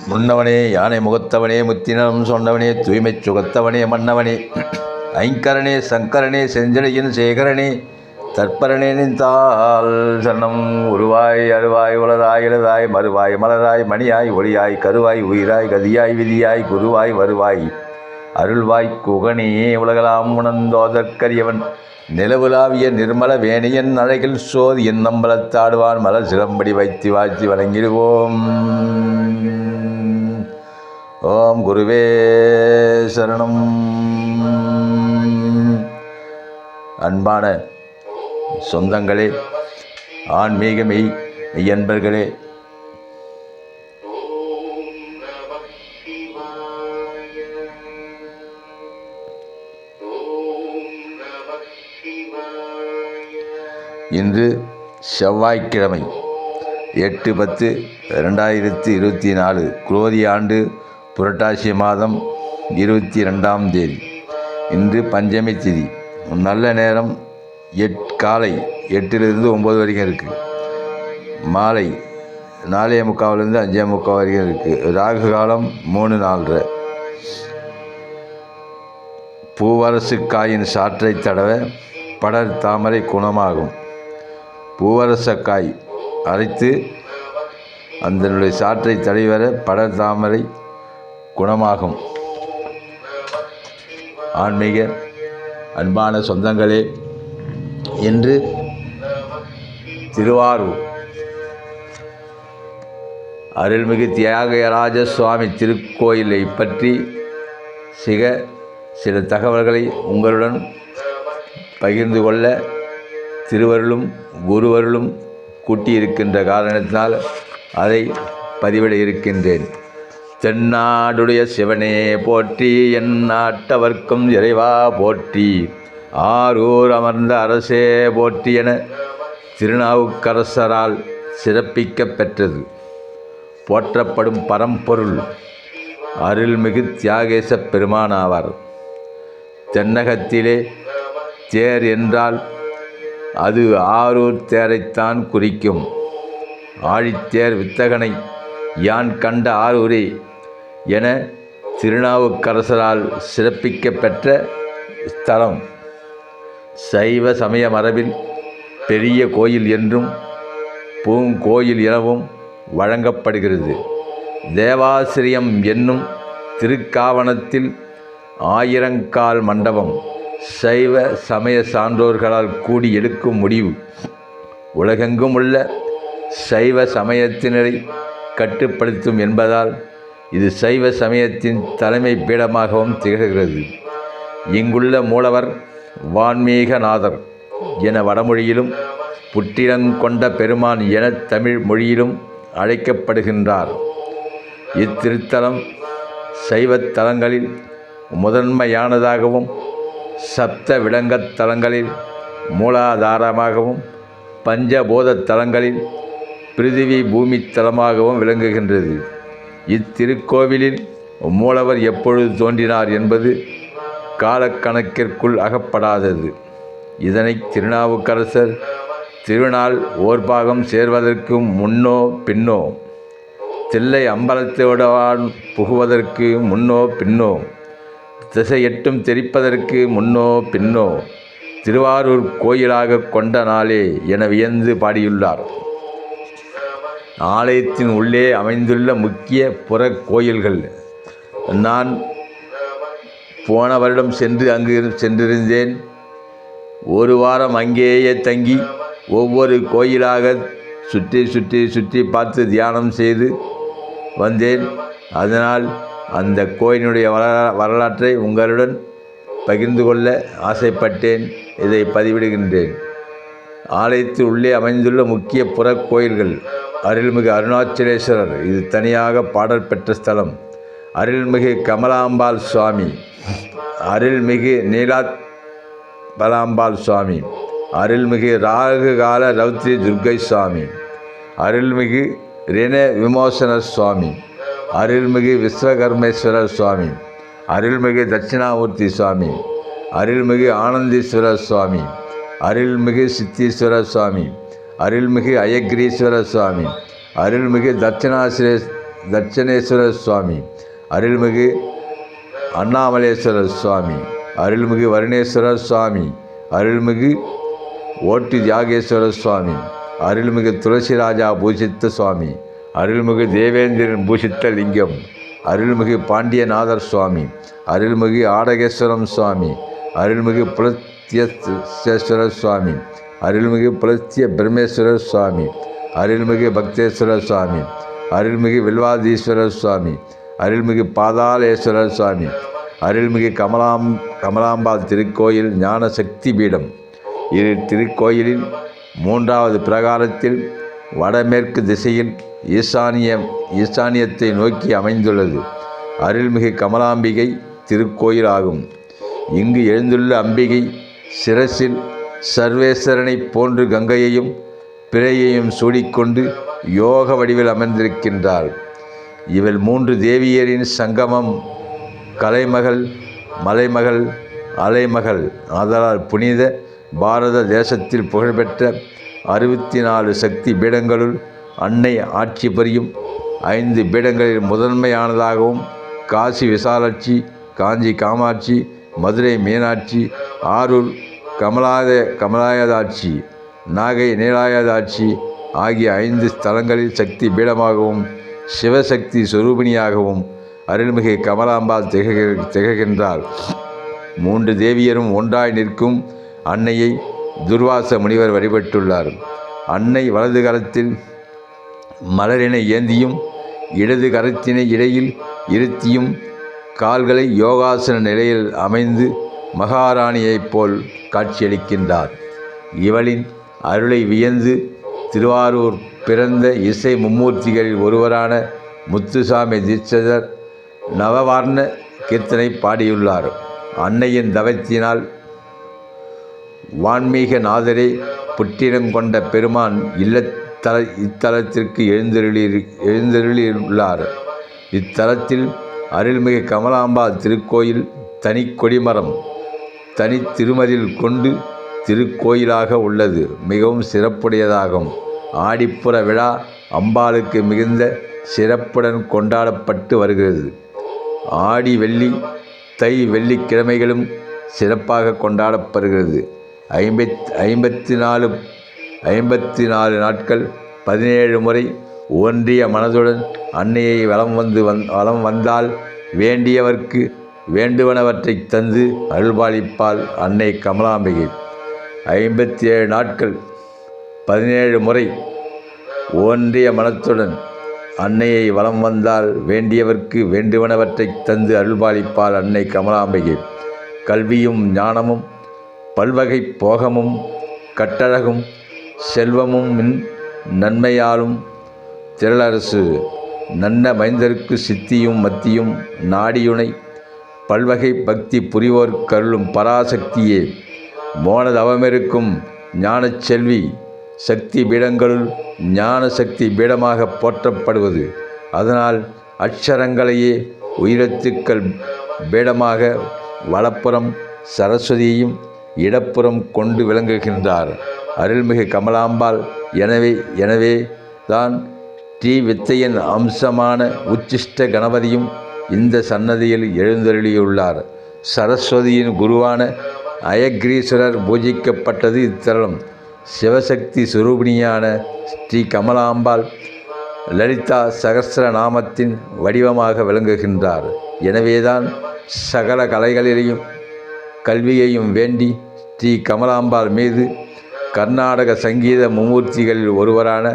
முன்னவனே யானை முகத்தவனே முத்தினம் சொன்னவனே தூய்மை சுகத்தவனே மன்னவனே ஐங்கரனே சங்கரனே செஞ்சனையின் சேகரனே தற்பரனே நின்றால் சன்னம் உருவாய் அருவாய் உலதாய் இலதாய் மறுவாய் மலராய் மணியாய் ஒளியாய் கருவாய் உயிராய் கதியாய் விதியாய் குருவாய் வருவாய் அருள்வாய் குகனே உலகலாம் உணர்ந்தோதற்கரியவன் நிலவுலாவிய நிர்மல வேணியன் அழகில் சோதி என் நம்பலத்தாடுவான் மலர் சிலம்படி வைத்து வாழ்த்தி வணங்கிடுவோம். ஓம் குருவே சரணம். அன்பான சொந்தங்களே, ஆன்மீக மெய்யன்பர்களே, இன்று செவ்வாய்க்கிழமை 8/10/2024 குரோதி ஆண்டு புரட்டாசி மாதம் 22ஆம் தேதி. இன்று பஞ்சமி திதி. நல்ல நேரம் காலை 8லிருந்து 9 வரைக்கும் இருக்குது. மாலை 4:45லேருந்து 5:45 வரைக்கும் இருக்குது. ராகு காலம் 3-4:30. பூவரசு காயின் சாற்றை தடவ படர் தாமரை குணமாகும். பூவரசக்காய் அரைத்து அதனுடைய சாற்றை தடவிவர படர் தாமரை குணமாகும். ஆன்மீக அன்பான சொந்தங்களே, இன்று திருவாரூர் அருள்மிகு தியாகராஜ சுவாமி திருக்கோயிலை பற்றி சில தகவல்களை உங்களுடன் பகிர்ந்து கொள்ள திருவருளும் குருவருளும் கூட்டியிருக்கின்ற காரணத்தினால் அதை பதிவிட இருக்கின்றேன். தென்னாடுடைய சிவனே போற்றி, என் நாட்டவர்க்கும் இறைவா போற்றி, ஆரூர் அமர்ந்த அரசே போற்றி என திருநாவுக்கரசரால் சிறப்பிக்க பெற்றது. போற்றப்படும் பரம்பொருள் அருள்மிகு தியாகேச பெருமானாவார். தென்னகத்திலே தேர் என்றால் அது ஆரூர் தேரைத்தான் குறிக்கும். ஆழித்தேர் வித்தகனை யான் கண்ட ஆரூரே என திருநாவுக்கரசரால் சிறப்பிக்க பெற்ற ஸ்தலம். சைவ சமய மரபில் பெரிய கோயில் என்றும் பூங்கோயில் எனவும் வழங்கப்படுகிறது. தேவாசிரியம் என்னும் திருக்காவணத்தில் 1000 மண்டபம் சைவ சமய சான்றோர்களால் கூடி எடுக்கும் முடிவு உலகெங்கும் உள்ள சைவ சமயத்தினரை கட்டுப்படுத்தும் என்பதால் இது சைவ சமயத்தின் தலைமை பீடமாகவும் திகழ்கிறது. இங்குள்ள மூலவர் வான்மீகநாதர் என வடமொழியிலும் புற்றிடங்கொண்ட பெருமான் என தமிழ் மொழியிலும் அழைக்கப்படுகின்றார். இத்திருத்தலம் சைவத் தலங்களில் முதன்மையானதாகவும் சப்த விடங்கத் தலங்களில் மூலாதாரமாகவும் பஞ்சபோத தலங்களில் பிருதிவி பூமி தலமாகவும் விளங்குகின்றது. இத்திருக்கோவிலில் மூலவர் எப்பொழுது தோன்றினார் என்பது காலக்கணக்கிற்குள் அகப்படாதது. இதனை திருநாவுக்கரசர் திருநாள் ஓர்பாகம் சேர்வதற்கு முன்னோ பின்னோ, தில்லை அம்பலத்தோடான் புகுவதற்கு முன்னோ பின்னோ, திசையெட்டும் தெரிப்பதற்கு முன்னோ பின்னோ திருவாரூர் கோயிலாக கொண்ட நாளே என வியந்து பாடியுள்ளார். ஆலயத்தின் உள்ளே அமைந்துள்ள முக்கிய புற கோயில்கள். நான் போன வருடம் அங்கு சென்றிருந்தேன். ஒரு வாரம் அங்கேயே தங்கி ஒவ்வொரு கோயிலாக சுற்றி பார்த்து தியானம் செய்து வந்தேன். அதனால் அந்த கோயிலுடைய வரலாற்றை உங்களுடன் பகிர்ந்து கொள்ள ஆசைப்பட்டேன். இதை பதிவிடுகின்றேன். ஆலயத்தில் உள்ளே அமைந்துள்ள முக்கிய புற கோயில்கள். அருள்மிகு அருணாச்சலேஸ்வரர், இது தனியாக பாடல் பெற்ற ஸ்தலம். அருள்மிகு கமலாம்பாள் சுவாமி, அருள்மிகு நீலாத்பலாம்பாள் சுவாமி, அருள்மிகு ராகுகால ரௌத்ரி துர்க்கை சுவாமி, அருள்மிகு ரிண விமோசனர் சுவாமி, அருள்மிகு விஸ்வகர்மேஸ்வரர் சுவாமி, அருள்மிகு தட்சிணாமூர்த்தி சுவாமி, அருள்மிகு ஆனந்தீஸ்வரர் சுவாமி, அருள்மிகு சித்தீஸ்வரர் சுவாமி, அருள்மிகு அயக்ரீஸ்வரர் சுவாமி, அருள்மிகு தட்சணேஸ்வரர் சுவாமி, அருள்மிகு அண்ணாமலேஸ்வரர் சுவாமி, அருள்மிகு வருணேஸ்வரர் சுவாமி, அருள்மிகு ஓட்டு தியாகேஸ்வரர் சுவாமி, அருள்மிகு துளசிராஜா பூஷித்த சுவாமி, அருள்மிகு தேவேந்திரன் பூஷித்த லிங்கம், அருள்மிகு பாண்டியநாதர் சுவாமி, அருள்மிகு ஆடகேஸ்வரம் சுவாமி, அருள்மிகு புலத்தியேஸ்வரர் சுவாமி, அருள்மிகு புலத்திய பிரம்மேஸ்வரர் சுவாமி, அருள்மிகு பக்தேஸ்வரர் சுவாமி, அருள்மிகு வில்வாதீஸ்வரர் சுவாமி, அருள்மிகு பாதாளேஸ்வரர் சுவாமி, அருள்மிகு கமலாம்பாள் திருக்கோயில் ஞான சக்தி பீடம். இது திருக்கோயிலின் 3வது பிரகாரத்தில் வடமேற்கு திசையில் ஈசானியத்தை நோக்கி அமைந்துள்ளது. அருள்மிகு கமலாம்பிகை திருக்கோயில் ஆகும். இங்கு எழுந்துள்ள அம்பிகை சிரசில் சர்வேஸ்வரனை போன்று கங்கையையும் பிறையையும் சூடிக்கொண்டு யோக வடிவில் அமர்ந்திருக்கின்றாள். இவள் 3 தேவியரின் சங்கமம். கலைமகள், மலைமகள், அலைமகள். ஆதலால் புனித பாரத தேசத்தில் புகழ்பெற்ற 64 சக்தி பீடங்களுள் அன்னை ஆட்சி புரியும் 5 பீடங்களில் முதன்மையானதாகவும் காசி விசாலாட்சி, காஞ்சி காமாட்சி, மதுரை மீனாட்சி, ஆரூர் கமலாயதாட்சி, நாகை நீலாயதாட்சி ஆகிய 5 ஸ்தலங்களில் சக்தி பீடமாகவும் சிவசக்தி சுரூபிணியாகவும் அருள்மிகு கமலாம்பாள் திகழ்கின்றாள். 3 தேவியரும் ஒன்றாய் நிற்கும் அன்னையை துர்வாச முனிவர் வழிபட்டுள்ளார். அன்னை வலது கரத்தில் மலரினை ஏந்தியும் இடது கரத்தினை இடையில் இருத்தியும் கால்களை யோகாசன நிலையில் அமைந்து மகாராணியைப் போல் காட்சியளிக்கின்றார். இவளின் அருளை வியந்து திருவாரூர் பிறந்த இசை மும்மூர்த்திகளில் ஒருவரான முத்துசாமி தீட்சிதர் நவவார்ண கீர்த்தனை பாடியுள்ளார். அன்னையின் தவத்தினால் வான்மீக நாதரே புற்றிடங்கொண்ட பெருமான் இத்தலத்திற்கு எழுந்தருளியுள்ளார். இத்தலத்தில் அருள்மிகு கமலாம்பாள் திருக்கோயில் தனி கொடிமரம், தனி திருமதில் கொண்டு திருக்கோயிலாக உள்ளது. மிகவும் சிறப்புடையதாகும். ஆடிப்புற விழா அம்பாளுக்கு மிகுந்த சிறப்புடன் கொண்டாடப்பட்டு வருகிறது. ஆடி வெள்ளி, தை வெள்ளிக்கிழமைகளும் சிறப்பாக கொண்டாடப்படுகிறது. 54 நாட்கள் 17 முறை ஒன்றிய மனதுடன் அன்னையை வலம் வந்தால் வேண்டியவர்க்கு வேண்டுவனவற்றை தந்து அருள்பாலிப்பாள் அன்னை கமலாம்பிகை. 57 நாட்கள் 17 முறை ஒன்றிய மனத்துடன் அன்னையை வலம் வந்தால் வேண்டியவர்க்கு வேண்டுவனவற்றை தந்து அருள்பாலிப்பாள் அன்னை கமலாம்பிகை. கல்வியும் ஞானமும் பல்வகை போகமும் கட்டழகும் செல்வமும் நன்மையாலும் திரளரசு நன்ன மைந்தருக்கு சித்தியும் மத்தியும் நாடியுனை பல்வகை பக்தி புரிவோர் கருளும் பராசக்தியே. மோனதவமிருக்கும் ஞானச் செல்வி சக்தி பீடங்களுள் ஞான சக்தி பீடமாக போற்றப்படுவது. அதனால் அட்சரங்களையே உயிரெழுத்துக்கள் பீடமாக வலப்புறம் சரஸ்வதியையும் இடப்புறம் கொண்டு விளங்குகின்றார் அருள்மிகு கமலாம்பாள். எனவே தான் ஸ்ரீ வித்தையின் அம்சமான உச்சிஷ்ட கணபதியும் இந்த சன்னதியில் எழுந்தருளியுள்ளார். சரஸ்வதியின் குருவான அயக்ரீஸ்வரர் பூஜிக்கப்பட்டது இத்தலம். சிவசக்தி சுரூபிணியான ஸ்ரீ கமலாம்பாள் லலிதா சகஸ்ரநாமத்தின் வடிவமாக விளங்குகின்றார். எனவேதான் சகல கலைகளிலேயும் கல்வியையும் வேண்டி ஸ்ரீ கமலாம்பாள் மீது கர்நாடக சங்கீத மும்மூர்த்திகளில் ஒருவரான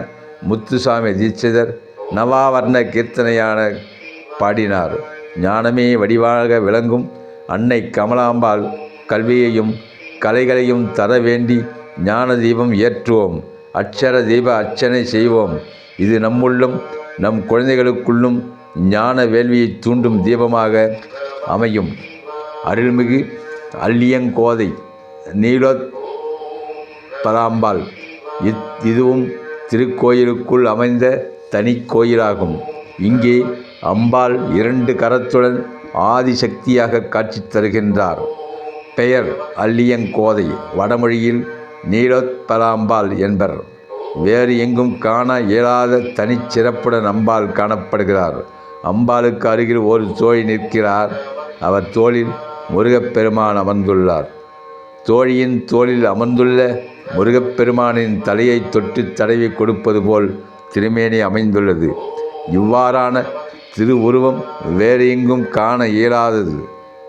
முத்துசாமி தீட்சிதர் நவாவர்ண கீர்த்தனையான பாடினார். ஞானமே வடிவாக விளங்கும் அன்னை கமலாம்பாள் கல்வியையும் கலைகளையும் தர வேண்டி ஞான தீபம் ஏற்றுவோம், அட்சர தீப அர்ச்சனை செய்வோம். இது நம்முள்ளும் நம் குழந்தைகளுக்குள்ளும் ஞான வேள்வியை தூண்டும் தீபமாக அமையும். அருள்மிகு அல்லியங்கோதை நீலோத்பலாம்பாள் இதுவும் திருக்கோயிலுக்குள் அமைந்த தனி கோயிலாகும். இங்கே அம்பாள் 2 கரத்துடன் ஆதிசக்தியாக காட்சி தருகின்றார். பெயர் அல்லியங்கோதை, வடமொழியில் நீலோத்பலாம்பாள் என்பர். வேறு எங்கும் காண இயலாத தனிச்சிறப்புடன் அம்பாள் காணப்படுகிறார். அம்பாளுக்கு அருகில் ஒரு தோழி நிற்கிறார். அவர் தோளில் முருகப்பெருமான் அமர்ந்துள்ளார். தோழியின் தோளில் அமர்ந்துள்ள முருகப்பெருமானின் தலையை தொட்டு தடவி கொடுப்பது போல் திருமேனி அமைந்துள்ளது. இவ்வாறான திருவுருவம் வேறு எங்கும் காண இயலாதது.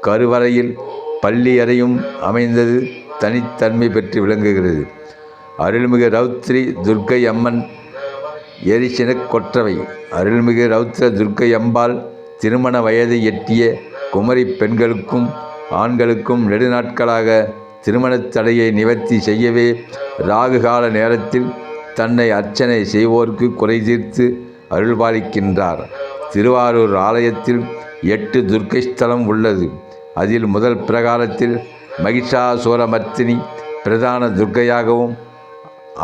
கருவறையில் பள்ளி அறையும் அமைந்தது தனித்தன்மை பெற்று விளங்குகிறது. அருள்மிகு ரௌத்ரி துர்க்கை அம்மன் எரிசின கொற்றவை. அருள்மிகு ரௌத்ர துர்க்கை அம்பாள் திருமண வயதை எட்டிய குமரி பெண்களுக்கும் ஆண்களுக்கும் நெடுநாட்களாக திருமணத் தடையை நிவர்த்தி செய்யவே ராகுகால நேரத்தில் தன்னை அர்ச்சனை செய்வோருக்கு குறை தீர்த்து அருள்பாலிக்கின்றார். திருவாரூர் ஆலயத்தில் 8 துர்க்கை ஸ்தலம் உள்ளது. அதில் முதல் பிரகாரத்தில் மகிஷாசூரமர்த்தினி பிரதான துர்க்கையாகவும்,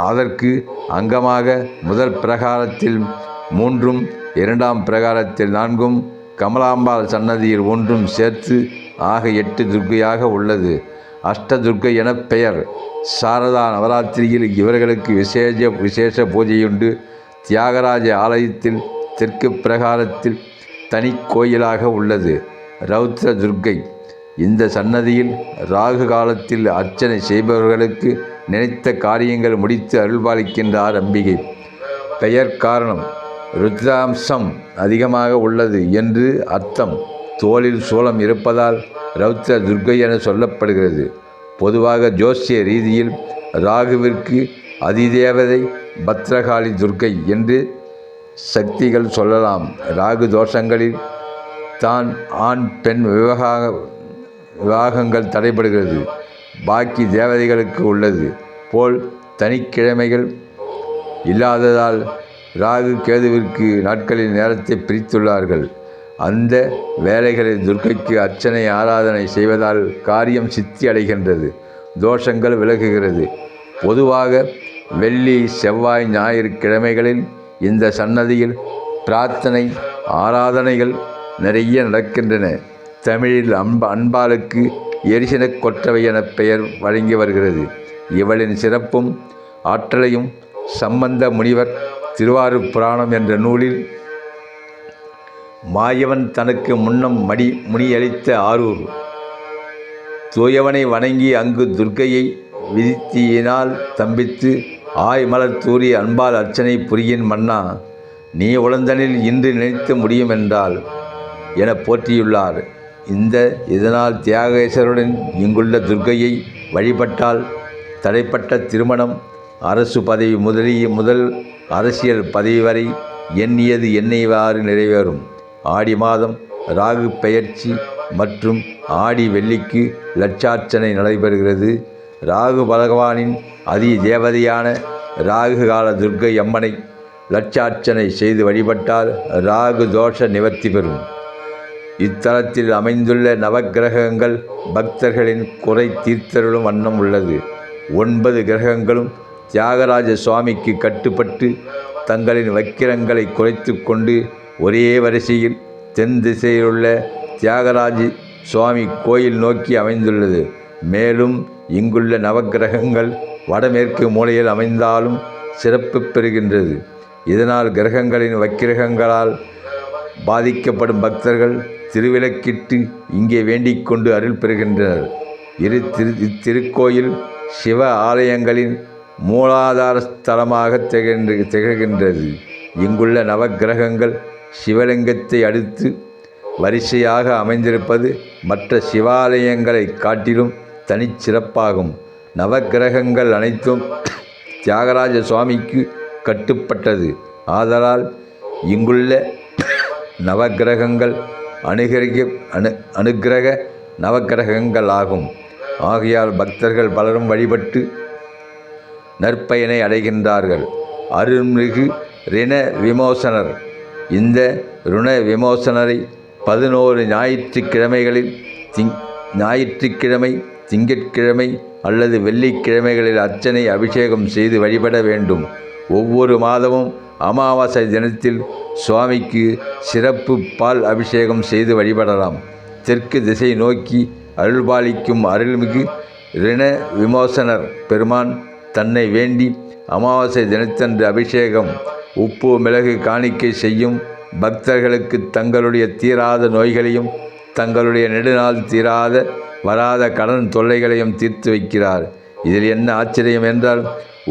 அதற்கு அங்கமாக முதல் பிரகாரத்தில் 3ம் 2ஆம் பிரகாரத்தில் 4ம் கமலாம்பாள் சன்னதியில் 1ம் சேர்த்து ஆக 8 துர்க்கையாக உள்ளது. அஷ்டதுர்க்கை என பெயர். சாரதா நவராத்திரியில் இவர்களுக்கு விசேஷ பூஜையுண்டு. தியாகராஜ ஆலயத்தில் தெற்கு பிரகாரத்தில் தனி கோயிலாக உள்ளது ரௌத்ர துர்க்கை. இந்த சன்னதியில் ராகு காலத்தில் அர்ச்சனை செய்பவர்களுக்கு நினைத்த காரியங்கள் முடித்து அருள்பாலிக்கின்றார் அம்பிகை. பெயர் காரணம் ருத்ராம்சம் அதிகமாக உள்ளது என்று அர்த்தம். தோளில் சூலம் இருப்பதால் ரௌத்ர துர்க்கை என சொல்லப்படுகிறது. பொதுவாக ஜோசிய ரீதியில் ராகுவிற்கு அதிதேவதை பத்ரகாளி துர்க்கை என்று சக்திகள் சொல்லலாம். ராகு தோஷங்களில் தான் ஆண் பெண் விவாகங்கள் தடைபடுகிறது. பாக்கி தேவதைகளுக்கு உள்ளது போல் தனிக்கிழமைகள் இல்லாததால் ராகு கேதுவிற்கு நாட்களில் நேரத்தை பிரித்துள்ளார்கள். அந்த வேளைகளில் துர்க்கைக்கு அர்ச்சனை ஆராதனை செய்வதால் காரியம் சித்தி அடைகின்றது, தோஷங்கள் விலகுகிறது. பொதுவாக வெள்ளி, செவ்வாய், ஞாயிறு கிழமைகளில் இந்த சன்னதியில் பிரார்த்தனை ஆராதனைகள் நிறைய நடக்கின்றன. தமிழில் அம்பாளுக்கு எரிசின கொற்றவை என பெயர் வழங்கி வருகிறது. இவளின் சிறப்பும் ஆற்றலையும் சம்பந்த முனிவர் திருவாரூர் புராணம் என்ற நூலில் மாயவன் தனக்கு முன்னம் முனியளித்த ஆரூர் தூயவனை வணங்கி அங்கு துர்க்கையை விதித்தியினால் தம்பித்து ஆய்மலர் தூரி அன்பால் அர்ச்சனை புரியின் மன்னா, நீ உழந்தனில் இன்று நினைத்து முடியும் என்றால் என போற்றியுள்ளார். இதனால் தியாகேசருடன் இங்குள்ள துர்க்கையை வழிபட்டால் தடைப்பட்ட திருமணம், அரசு பதவி முதல் அரசியல் பதவி வரை எண்ணியது எண்ணியவாறு நிறைவேறும். ஆடி மாதம் ராகு பெயர்ச்சி மற்றும் ஆடி வெள்ளிக்கு லட்சார்ச்சனை நடைபெறுகிறது. ராகு பகவானின் அதி தேவதையான ராகு கால துர்க்கை அம்மனை லட்சார்ச்சனை செய்து வழிபட்டால் ராகு தோஷ நிவர்த்தி பெறும். இத்தலத்தில் அமைந்துள்ள நவக்கிரகங்கள் பக்தர்களின் குறை தீர்த்தருளும் வண்ணம் உள்ளது. 9 கிரகங்களும் தியாகராஜ சுவாமிக்கு கட்டுப்பட்டு தங்களின் வக்கிரங்களை குறைத்து கொண்டு ஒரே வரிசையில் தென் திசையிலுள்ள தியாகராஜ சுவாமி கோயில் நோக்கி அமைந்துள்ளது. மேலும் இங்குள்ள நவக்கிரகங்கள் வடமேற்கு மூலையில் அமைந்தாலும் சிறப்பு பெறுகின்றது. இதனால் கிரகங்களின் வக்கிரகங்களால் பாதிக்கப்படும் பக்தர்கள் திருவிளக்கிட்டு இங்கே வேண்டிக் கொண்டு அருள் பெறுகின்றனர். இத்திருக்கோயில் சிவ ஆலயங்களின் மூலாதார ஸ்தலமாக திகழ்கின்றது. இங்குள்ள நவக்கிரகங்கள் சிவலிங்கத்தை அடுத்து வரிசையாக அமைந்திருப்பது மற்ற சிவாலயங்களை காட்டிலும் தனிச்சிறப்பாகும். நவக்கிரகங்கள் அனைத்தும் தியாகராஜ சுவாமிக்கு கட்டுப்பட்டது. ஆதலால் இங்குள்ள நவக்கிரகங்கள் அனுக்கிரக நவக்கிரகங்கள் ஆகும். ஆகையால் பக்தர்கள் பலரும் வழிபட்டு நற்பயனை அடைகின்றார்கள். அருள்மிகு ரிண விமோசனர். இந்த ருண விமோசனரை 11 ஞாயிற்றுக்கிழமைகளில் ஞாயிற்றுக்கிழமை, திங்கட்கிழமை அல்லது வெள்ளிக்கிழமைகளில் அர்ச்சனை அபிஷேகம் செய்து வழிபட வேண்டும். ஒவ்வொரு மாதமும் அமாவாசை தினத்தில் சுவாமிக்கு சிறப்பு பால் அபிஷேகம் செய்து வழிபடலாம். தெற்கு திசை நோக்கி அருள்பாலிக்கும் அருள்மிகு ரிண விமோசனர் பெருமான் தன்னை வேண்டி அமாவாசை தினத்தன்று அபிஷேகம் உப்பு மிளகு காணிக்கை செய்யும் பக்தர்களுக்கு தங்களுடைய தீராத நோய்களையும் தங்களுடைய நெடுநாள் தீராத வராத கடன் தொல்லைகளையும் தீர்த்து வைக்கிறார். இதில் என்ன ஆச்சரியம் என்றால்,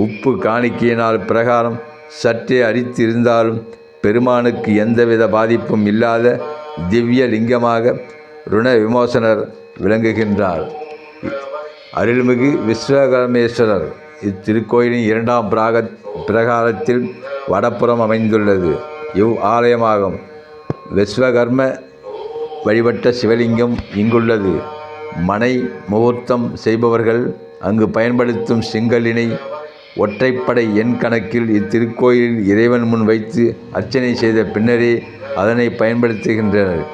உப்பு காணிக்கையினால் பிரகாரம் சற்றே அரித்து இருந்தாலும் பெருமானுக்கு எந்தவித பாதிப்பும் இல்லாத திவ்ய லிங்கமாக ருண விமோசனர் விளங்குகின்றார். அருள்மிகு விஸ்வகர்மேஸ்வரர் இத்திருக்கோயிலின் 2ஆம் பிரகாரத்தில் வடப்புறம் அமைந்துள்ளது. இவ் ஆலயமாகும் விஸ்வகர்ம வழிபட்ட சிவலிங்கம் இங்குள்ளது. மனை முகூர்த்தம் செய்பவர்கள் அங்கு பயன்படுத்தும் செங்கல்லினை ஒற்றைப்படை எண் கணக்கில் இத்திருக்கோயிலில் இறைவன் முன் வைத்து அர்ச்சனை செய்த பின்னரே அதனை பயன்படுத்துகின்றனர்.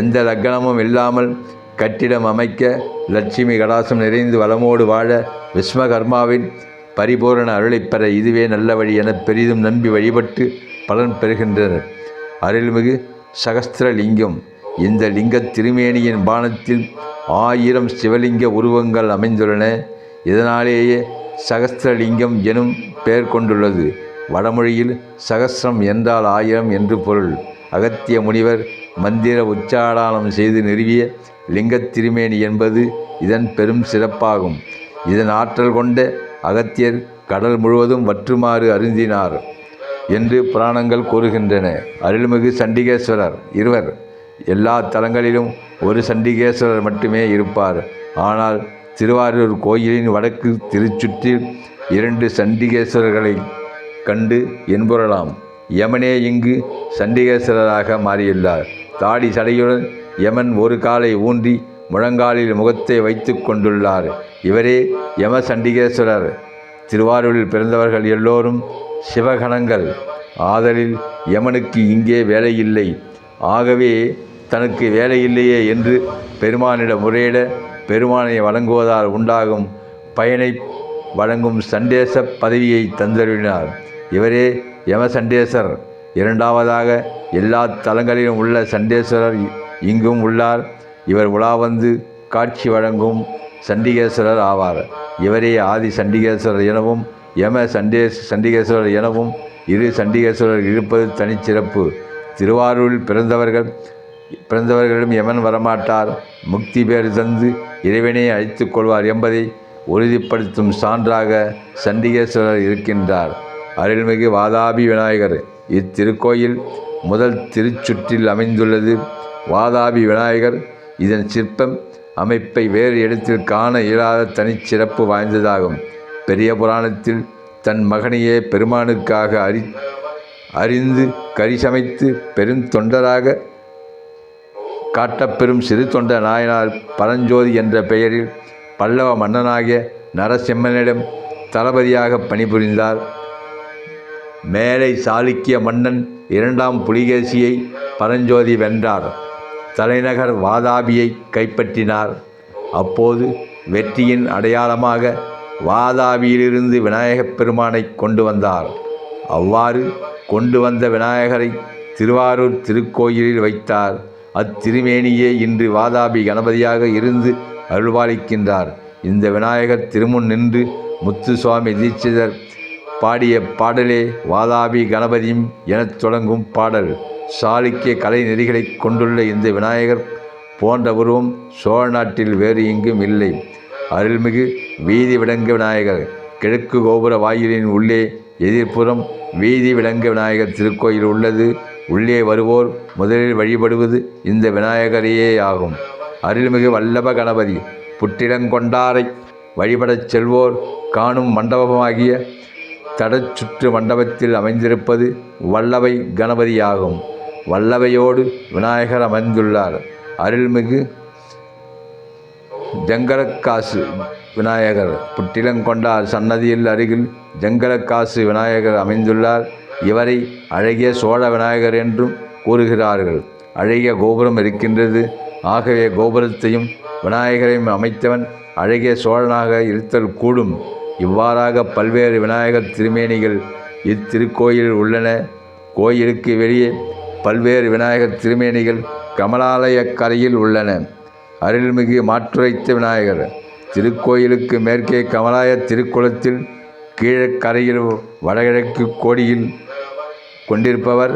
எந்த லக்கணமும் இல்லாமல் கட்டிடம் அமைக்க லட்சுமி கடாசம் நிறைந்து வளமோடு வாழ விஸ்வகர்மாவின் பரிபூரண அருளைப் பெற இதுவே நல்ல வழி என பெரிதும் நம்பி வழிபட்டு பலன் பெறுகின்றனர். அருள்மிகு சகஸ்திரலிங்கம். இந்த லிங்க திருமேனியின் பானத்தில் 1000 சிவலிங்க உருவங்கள் அமைந்துள்ளன. இதனாலேயே சகஸ்திரலிங்கம் எனும் பெயர் கொண்டுள்ளது. வடமொழியில் சகஸ்ரம் என்றால் 1000 என்று பொருள். அகத்திய முனிவர் மந்திர உச்சாடனம் செய்து நிறுவிய லிங்கத் திருமேனி என்பது இதன் பெரும் சிறப்பாகும். இதன் ஆற்றல் கொண்ட அகத்தியர் கடல் முழுவதும் வற்றுமாறு அருந்தினார் என்று புராணங்கள் கூறுகின்றன. அருள்மிகு சண்டிகேஸ்வரர் இருவர். எல்லா தலங்களிலும் ஒரு சண்டிகேஸ்வரர் மட்டுமே இருப்பார். ஆனால் திருவாரூர் கோயிலின் வடக்கு திருச்சுற்றில் 2 சண்டிகேஸ்வரர்களை கண்டு என்புறலாம். யமனே இங்கு சண்டிகேஸ்வரராக மாறியுள்ளார். தாடி சடையுடன் யமன் ஒரு காலை ஊன்றி முழங்காலில் முகத்தை வைத்து கொண்டுள்ளார். இவரே யம சண்டிகேஸ்வரர். திருவாரூரில் பிறந்தவர்கள் எல்லோரும் சிவகணங்கள். ஆதலில் யமனுக்கு இங்கே வேலையில்லை. ஆகவே தனக்கு வேலையில்லையே என்று பெருமானிடம் முறையிட பெருமானை வழங்குவதால் உண்டாகும் பயனை வழங்கும் சண்டேச பதவியை தந்தருளினார். இவரே யம சண்டேசர். 2ஆவதாக எல்லா தலங்களிலும் உள்ள சண்டேஸ்வரர் இங்கும் உள்ளார். இவர் உலா வந்து காட்சி வழங்கும் சண்டிகேஸ்வரர் ஆவார். இவரே ஆதி சண்டிகேஸ்வரர் எனவும் யம சண்டிகேஸ்வரர் எனவும் 2 சண்டிகேஸ்வரர் இருப்பது தனிச்சிறப்பு. திருவாரூரில் பிறந்தவர்களிடம் யமன் வரமாட்டார். முக்தி பேறு தந்து இறைவனை அழைத்துக் கொள்வார் என்பதை உறுதிப்படுத்தும் சான்றாக சண்டிகேஸ்வரர் இருக்கின்றார். அருள்மிகு வாதாபி விநாயகர். இத்திருக்கோயில் முதல் திருச்சுற்றில் அமைந்துள்ளது. வாதாபி விநாயகர் இதன் சிற்பம் அமைப்பை வேறு இடத்தில் காண இயலாத தனிச்சிறப்பு வாய்ந்ததாகும். பெரிய புராணத்தில் தன் மகனையே பெருமானுக்காக அறிந்து கறி சமைத்து பெருந்தொண்டராக காட்டப்பெறும் சிறு தொண்ட நாயனார் பரஞ்சோதி என்ற பெயரில் பல்லவ மன்னனாகிய நரசிம்மனிடம் தளபதியாக பணிபுரிந்தார். மேலை சாளுக்கிய மன்னன் 2ஆம் புலிகேசியை பரஞ்சோதி வென்றார். தலைநகர் வாதாபியை கைப்பற்றினார். அப்போது வெற்றியின் அடையாளமாக வாதாபியிலிருந்து விநாயகப் பெருமானை கொண்டு வந்தார். அவ்வாறு கொண்டு வந்த விநாயகரை திருவாரூர் திருக்கோயிலில் வைத்தார். அத்திருமேனியே இன்று வாதாபி கணபதியாக இருந்து அருள்பாலிக்கின்றார். இந்த விநாயகர் திருமுன் நின்று முத்துசுவாமி தீட்சிதர் பாடிய பாடலே வாதாபி கணபதியும் எனத் தொடங்கும் பாடல். சாளுக்கிய கலை நெறிகளை கொண்டுள்ள இந்த விநாயகர் போன்ற உருவம் சோழ நாட்டில் வேறு எங்கும் இல்லை. அருள்மிகு வீதி விடங்க விநாயகர். கிழக்கு கோபுர வாயிலின் உள்ளே எதிர்ப்புறம் வீதி விடங்க விநாயகர் திருக்கோயில் உள்ளது. உள்ளே வருவோர் முதலில் வழிபடுவது இந்த விநாயகரையே ஆகும். அருள்மிகு வல்லப கணபதி. புற்றிடங்கொண்டாரை வழிபடச் செல்வோர் காணும் மண்டபமாகிய தடச்சுற்று மண்டபத்தில் அமைந்திருப்பது வல்லபை கணபதியாகும். வல்லபையோடு விநாயகர் அமர்ந்துள்ளார். அருள்மிகு ஜங்கலக்காசு விநாயகர். புற்றிலங்கொண்டார் சன்னதியில் அருகில் ஜங்கலக்காசு விநாயகர் அமைந்துள்ளார். இவரை அழகிய சோழ விநாயகர் என்றும் கூறுகிறார்கள். அழகிய கோபுரம் இருக்கின்றது. ஆகவே கோபுரத்தையும் விநாயகரையும் அமைத்தவன் அழகிய சோழனாக இருத்தல் கூடும். இவ்வாறாக பல்வேறு விநாயகர் திருமேனிகள் இத்திருக்கோயிலில் உள்ளன. கோயிலுக்கு வெளியே பல்வேறு விநாயகர் திருமேனிகள் கமலாலய கரையில் உள்ளன. அருள்மிகு மாற்றுரைத்த விநாயகர். திருக்கோயிலுக்கு மேற்கே கமலாய திருக்குளத்தில் கீழக்கரையில் வடகிழக்கு கோடியில் கொண்டிருப்பவர்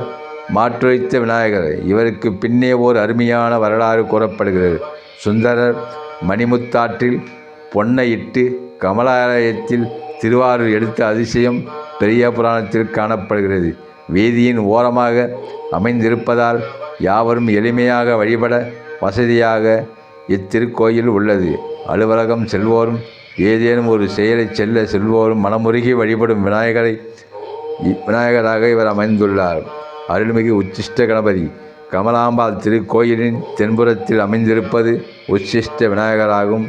மாற்றுரைத்த விநாயகர். இவருக்கு பின்னே ஓர் அருமையான வரலாறு கூறப்படுகிறது. சுந்தரர் மணிமுத்தாற்றில் பொன்னையிட்டு கமலாலயத்தில் திருவாரூர் எடுத்த அதிசயம் பெரிய புராணத்தில் காணப்படுகிறது. வீதியின் ஓரமாக அமைந்திருப்பதால் யாவரும் எளிமையாக வழிபட வசதியாக இத்திருக்கோயில் உள்ளது. அலுவலகம் செல்வோரும் ஏதேனும் ஒரு செயலை செல்வோரும் மனமுருகி வழிபடும் விநாயகராக இவர் அமைந்துள்ளார். அருள்மிகு உச்சிஷ்ட கணபதி கமலாம்பாள் திருக்கோயிலின் தென்புறத்தில் அமைந்திருப்பது உச்சிஷ்ட விநாயகராகும்.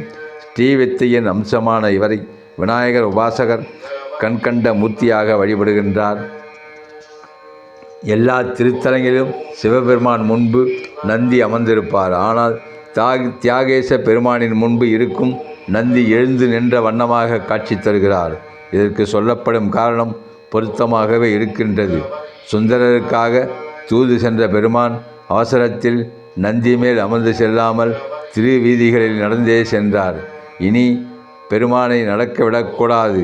ஸ்ரீவித்தையின் அம்சமான இவரை விநாயகர் உபாசகர் கண்கண்ட மூர்த்தியாக வழிபடுகின்றார். எல்லா திருத்தலங்களிலும் சிவபெருமான் முன்பு நந்தி அமர்ந்திருப்பார். ஆனால் தியாகேச பெருமானின் முன்பு இருக்கும் நந்தி எழுந்து நின்ற வண்ணமாக காட்சி தருகிறார். இதற்கு சொல்லப்படும் காரணம் பொருத்தமாகவே இருக்கின்றது. சுந்தரருக்காக தூது சென்ற பெருமான் அவசரத்தில் நந்தி மேல் அமர்ந்து செல்லாமல் திருவீதிகளில் நடந்தே சென்றார். இனி பெருமானை நடக்க விடக்கூடாது.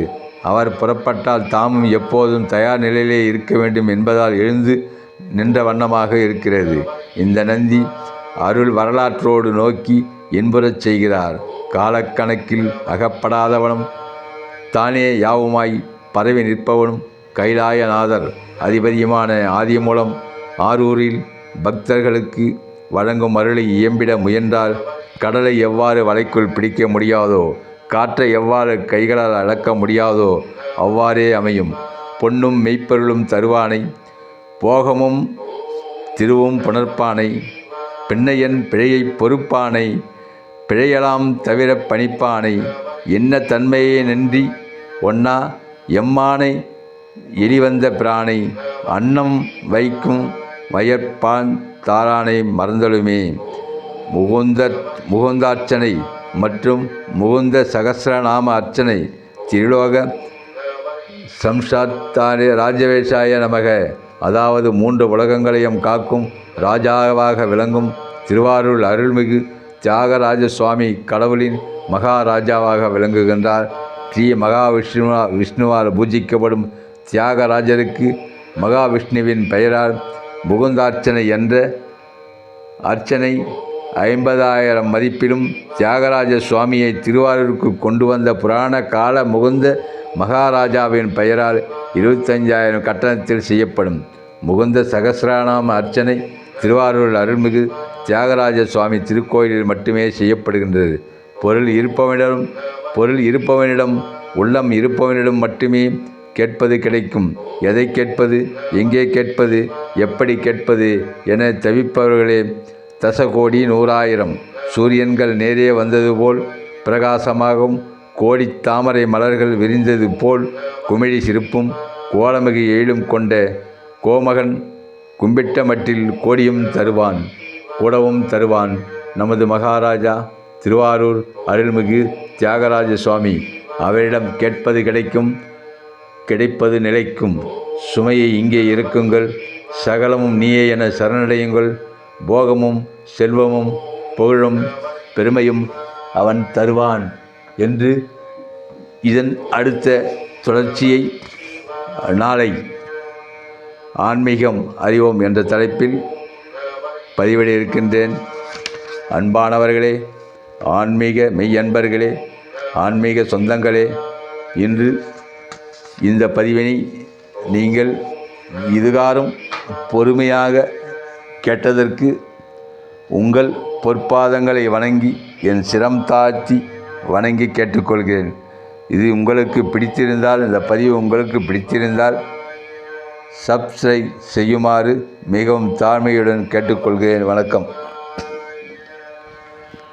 அவர் புறப்பட்டால் தாமும் எப்போதும் தயார் நிலையிலே இருக்க வேண்டும் என்பதால் எழுந்து நின்ற வண்ணமாக இருக்கிறது. இந்த நந்தி அருள் வரலாற்றோடு நோக்கி இன்புறச் செய்கிறார். காலக்கணக்கில் அகப்படாதவனும் தானே யாவுமாய் பரவி நிற்பவனும் கைலாயநாதர் அதிபதியுமான ஆதிமூலம் ஆரூரில் பக்தர்களுக்கு வழங்கும் அருளை இயம்பிட முயன்றால் கடலை எவ்வாறு வலைக்குள் பிடிக்க முடியாதோ, காற்றை எவ்வாறு கைகளால் அளக்க முடியாதோ அவ்வாறே அமையும். பொன்னும் மெய்ப்பொருளும் தருவானை, போகமும் திருவும் புணர்ப்பானை, பின்னையன் பிழையை பொறுப்பானை, பிழையலாம் தவிர பணிப்பானை, என்ன தன்மையே நன்றி ஒன்னா எம்மானை எலிவந்த பிரானை, அன்னம் வைக்கும் வயற்பான் தாரானை மறந்தலுமே. முகுந்தார்ச்சனை மற்றும் முகுந்த சகசிரநாம அர்ச்சனை திரிலோக சம்சாத்தாரே ராஜவேஷாய நமக. அதாவது 3 உலகங்களையும் காக்கும் ராஜாவாக விளங்கும் திருவாரூர் அருள்மிகு தியாகராஜ சுவாமி கடவுளின் மகாராஜாவாக விளங்குகின்றார். ஸ்ரீ விஷ்ணுவால் பூஜிக்கப்படும் தியாகராஜருக்கு மகாவிஷ்ணுவின் பெயரால் முகுந்தார்ச்சனை என்ற அர்ச்சனை 50,000 மதிப்பிலும், தியாகராஜ சுவாமியை திருவாரூருக்கு கொண்டு வந்த புராண கால முகுந்த மகாராஜாவின் பெயரால் 25,000 கட்டணத்தில் செய்யப்படும். முகுந்த சகசிரநாம அர்ச்சனை திருவாரூர் அருள்மிகு தியாகராஜ சுவாமி திருக்கோயிலில் மட்டுமே செய்யப்படுகின்றது. பொருள் இருப்பவனிடம் உள்ளம் இருப்பவனிடம் மட்டுமே கேட்பது கிடைக்கும். எதை கேட்பது, எங்கே கேட்பது, எப்படி கேட்பது என தவிப்பவர்களே தசகோடி 100,000 சூரியன்கள் நேரே வந்தது போல் பிரகாசமாகவும், கோடி தாமரை மலர்கள் விரிந்தது போல் குமிழி சிரிப்பும் கோலமிகு எழிலும் கொண்ட கோமகன் கும்பிட்ட மட்டில் கோடியும் தருவான், கூடவும் தருவான். நமது மகாராஜா திருவாரூர் அருள்மிகு தியாகராஜ சுவாமி. அவரிடம் கேட்பது கிடைக்கும், கிடைப்பது நிலைக்கும். சுமையை இங்கே இருக்குங்கள், சகலமும் நீயே என சரணடையுங்கள். போகமும் செல்வமும் புகழும் பெருமையும் அவன் தருவான் என்று இதன் அடுத்த தொடர்ச்சியை நாளை ஆன்மீகம் அறிவோம் என்ற தலைப்பில் பதிவிட இருக்கின்றேன். அன்பானவர்களே, ஆன்மீக மெய்யன்பர்களே, ஆன்மீக சொந்தங்களே, இன்று இந்த பதிவினை நீங்கள் இதுகாரும் பொறுமையாக கேட்டதற்கு உங்கள் பொற்பாதங்களை வணங்கி என் சிரம் தாழ்த்தி வணங்கி கேட்டுக்கொள்கிறேன். இது உங்களுக்கு பிடித்திருந்தால், இந்த பதிவு உங்களுக்கு பிடித்திருந்தால் சப்ஸ்கிரைப் செய்யுமாறு மிகவும் தாழ்மையுடன் கேட்டுக்கொள்கிறேன். வணக்கம்.